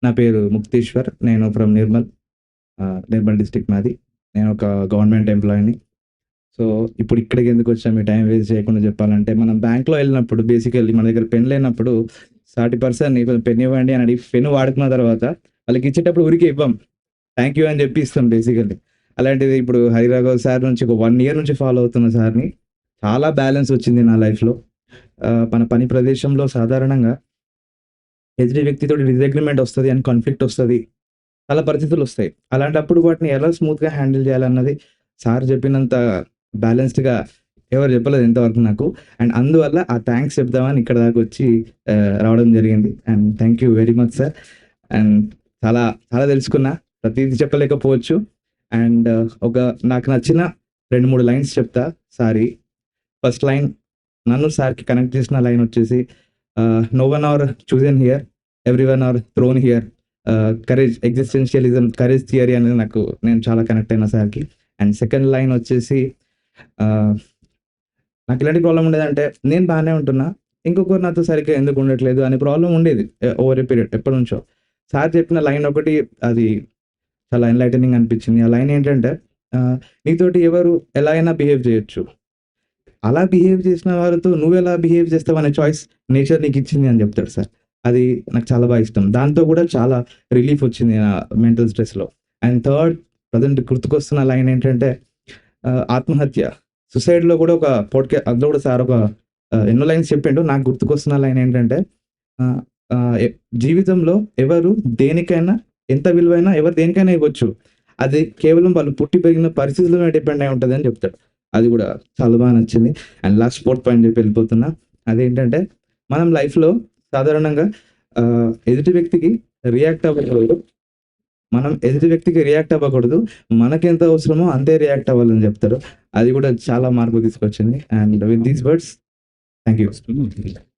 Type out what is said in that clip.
నా పేరు ముక్తీశ్వర్. నేను ఫ్రమ్ నిర్మల్. నిర్మల్ డిస్ట్రిక్ట్ మాది. నేను ఒక గవర్నమెంట్ ఎంప్లాయీని. సో, ఇప్పుడు ఇక్కడికి ఎందుకొచ్చా మీ టైం వేస్ట్ చేయకుండా చెప్పాలంటే, మనం బ్యాంక్‌లో ఎళ్ళినప్పుడు బేసికల్లీ మన దగ్గర పెన్ లేనప్పుడు సాటి పర్సన్‌ని కొంచెం పెన్ ఇవ్వండి అని అడిగి పెన్ వాడుకున్న తర్వాత వాళ్ళకి ఇచ్చేటప్పుడు ఊరికే ఇవ్వం. థాంక్ యూ అని చెప్పి ఇస్తాం బేసికల్లీ. అలాంటిది ఇప్పుడు హరిరాఘవ్ సార్ నుంచి ఒక 1 ఇయర్ నుంచి ఫాలో అవుతున్న సార్‌ని. చాలా బ్యాలెన్స్ వచ్చింది నా లైఫ్‌లో. మన పని ప్రదేశంలో సాధారణంగా ఎదుటి వ్యక్తితోటి డిసగ్రీమెంట్ వస్తది అండ్ కాన్‌ఫ్లిక్ట్ వస్తది. చాలా పరిస్థితులొస్తాయి. అలాంటప్పుడు వాటిని ఎలా స్మూత్‌గా హ్యాండిల్ చేయాలన్నది సార్ చెప్పినంత బ్యాలెన్స్డ్‌గా ఎవరు చెప్పలేదు ఇంతవరకు నాకు. అండ్ అందువల్ల ఆ థాంక్స్ చెప్దామని ఇక్కడి దాకొచ్చి రావడం జరిగింది. And thank you very much sir. And చాలా చాలా తెలుసుకున్నా. ప్రతీది చెప్పలేకపోవచ్చు. అండ్ ఒక నాకు నచ్చిన 2, 3 లైన్స్ చెప్తా సార్‌యి. ఫస్ట్ లైన్ నన్ను సార్‌కి కనెక్ట్ చేసిన లైన్ వచ్చేసి no one are chosen here, everyone are thrown here. Courage existentialism, courage theory అనేది నేను చాలా కనెక్ట్ అయిన సార్‌కి. అండ్ సెకండ్ లైన్ వచ్చేసి నాకు ఎలాంటి ప్రాబ్లమ్ ఉండేదంటే నేను బానే ఉంటున్నా. ఇంకొకరు నాతో సరిగ్గా ఎందుకు ఉండట్లేదు అనే ప్రాబ్లమ్ ఉండేది. ఓవర్ ఎ పీరియడ్ ఎప్పటినుంచో. సార్ చెప్పిన లైన్ ఒకటి అది చాలా ఎన్‌లైటనింగ్ అనిపించింది. ఆ లైన్ ఏంటంటే నీతోటి ఎవరు ఎలా అయినా బిహేవ్ చేయొచ్చు. అలా బిహేవ్ చేసిన వారితో నువ్వెలా బిహేవ్ చేస్తావనే చాయిస్ నేచర్ నీకిచ్చింది అని చెప్తాడు సార్. అది నాకు చాలా బాగా ఇష్టం. దాంతో కూడా చాలా రిలీఫ్ వచ్చింది నా మెంటల్ స్ట్రెస్‌లో. అండ్ థర్డ్ ప్రెజెంట్ గుర్తుకొస్తున్న లైన్ ఏంటంటే ఆత్మహత్య, సూసైడ్‌లో కూడా ఒక అందులో కూడా సార్ ఒక ఎన్నో లైన్స్ చెప్పిండు. నాకు గుర్తుకొస్తున్న లైన్ ఏంటంటే ఆహ్, ఆహ్, ఎ జీవితంలో ఎవరు దేనికైనా ఎంత విలువైనా ఎవరు దేనికైనా ఇవ్వచ్చు. అది కేవలం వాళ్ళు పుట్టి పెరిగిన పరిస్థితుల మీద డిపెండ్ అయి ఉంటదని చెప్తాడు. అది కూడా చాలా బాగా నచ్చింది. అండ్ లాస్ట్ ఫోర్త్ పాయింట్ చెప్పి వెళ్ళిపోతున్నా. అదేంటంటే మనం లైఫ్‌లో సాధారణంగా ఎదుటి వ్యక్తికి రియాక్ట్ అవ్వకూడదు. మనం ఎదుటి వ్యక్తికి రియాక్ట్ అవ్వకూడదు. మనకెంత అవసరమో అంతే రియాక్ట్ అవ్వాలని చెప్తారు. అది కూడా చాలా మార్పు తీసుకొచ్చింది. And with these words thank you.